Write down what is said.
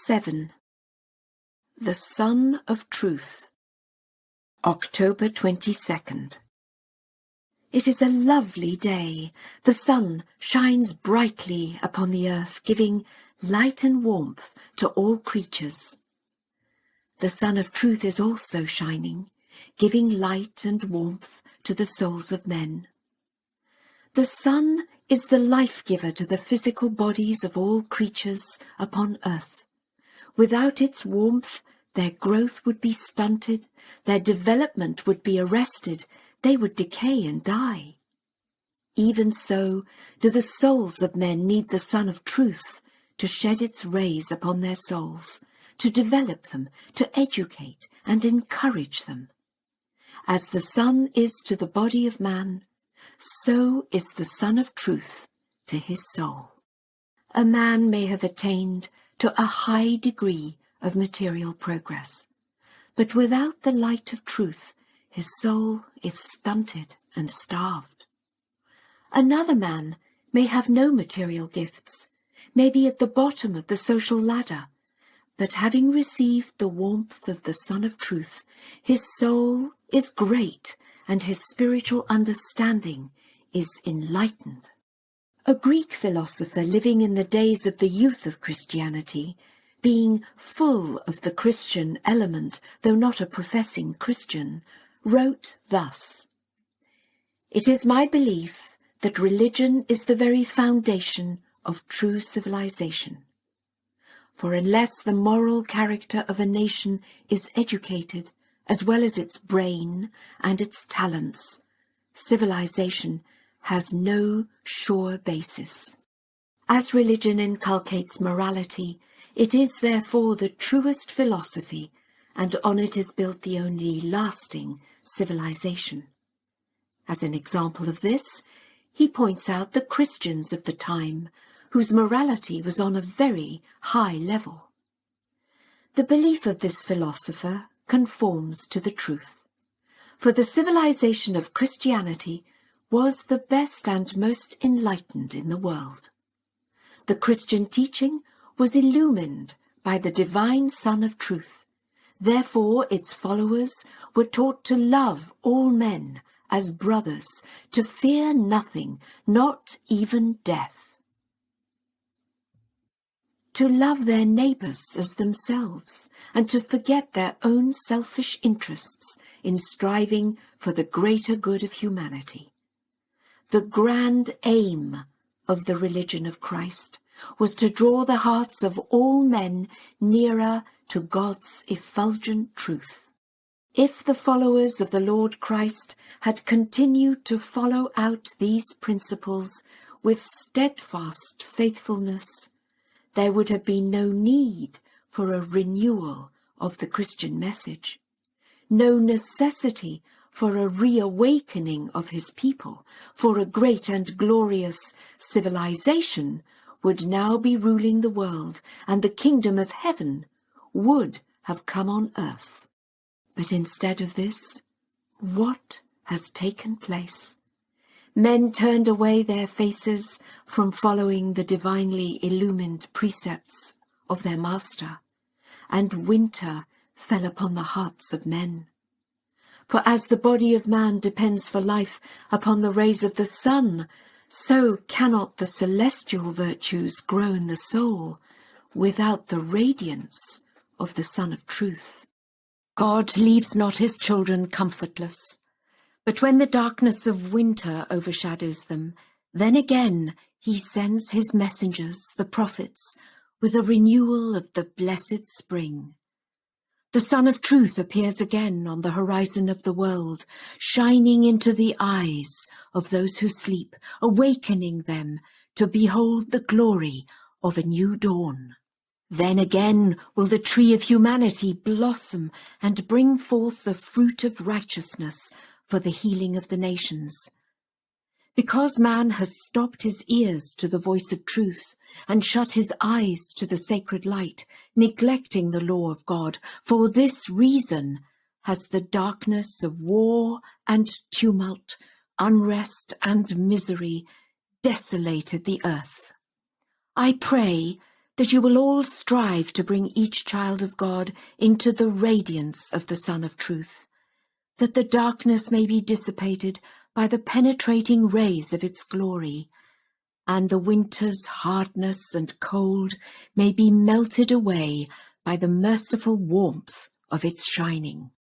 7. The Sun of Truth, October 22nd. It is a lovely day. The sun shines brightly upon the earth, giving light and warmth to all creatures. The Sun of Truth is also shining, giving light and warmth to the souls of men. The sun is the life-giver to the physical bodies of all creatures upon earth. Without its warmth, their growth would be stunted, their development would be arrested, they would decay and die. Even so do the souls of men need the Sun of Truth to shed its rays upon their souls, to develop them, to educate and encourage them. As the sun is to the body of man, so is the Sun of Truth to his soul. A man may have attained to a high degree of material progress, but without the light of truth, his soul is stunted and starved. Another man may have no material gifts, may be at the bottom of the social ladder, but having received the warmth of the Sun of Truth, his soul is great and his spiritual understanding is enlightened. A Greek philosopher living in the days of the youth of Christianity, being full of the Christian element, though not a professing Christian, wrote thus: "It is my belief that religion is the very foundation of true civilization. For unless the moral character of a nation is educated, as well as its brain and its talents, civilization has no sure basis. As religion inculcates morality, it is therefore the truest philosophy, and on it is built the only lasting civilization." As an example of this, he points out the Christians of the time, whose morality was on a very high level. The belief of this philosopher conforms to the truth, for the civilization of Christianity was the best and most enlightened in the world. The Christian teaching was illumined by the divine Sun of Truth. Therefore its followers were taught to love all men as brothers, to fear nothing, not even death, to love their neighbours as themselves, and to forget their own selfish interests in striving for the greater good of humanity. The grand aim of the religion of Christ was to draw the hearts of all men nearer to God's effulgent truth. If the followers of the Lord Christ had continued to follow out these principles with steadfast faithfulness, there would have been no need for a renewal of the Christian message, no necessity for a reawakening of his people, for a great and glorious civilization would now be ruling the world, and the kingdom of heaven would have come on earth. But instead of this, what has taken place? Men turned away their faces from following the divinely illumined precepts of their Master, and winter fell upon the hearts of men. For as the body of man depends for life upon the rays of the sun, so cannot the celestial virtues grow in the soul without the radiance of the Sun of Truth. God leaves not his children comfortless, but when the darkness of winter overshadows them, then again he sends his messengers, the prophets, with a renewal of the blessed spring. The Sun of Truth appears again on the horizon of the world, shining into the eyes of those who sleep, awakening them to behold the glory of a new dawn. Then again will the tree of humanity blossom and bring forth the fruit of righteousness for the healing of the nations. Because man has stopped his ears to the voice of truth and shut his eyes to the sacred light, neglecting the law of God, for this reason has the darkness of war and tumult, unrest and misery desolated the earth. I pray that you will all strive to bring each child of God into the radiance of the Sun of Truth, that the darkness may be dissipated by the penetrating rays of its glory, and the winter's hardness and cold may be melted away by the merciful warmth of its shining.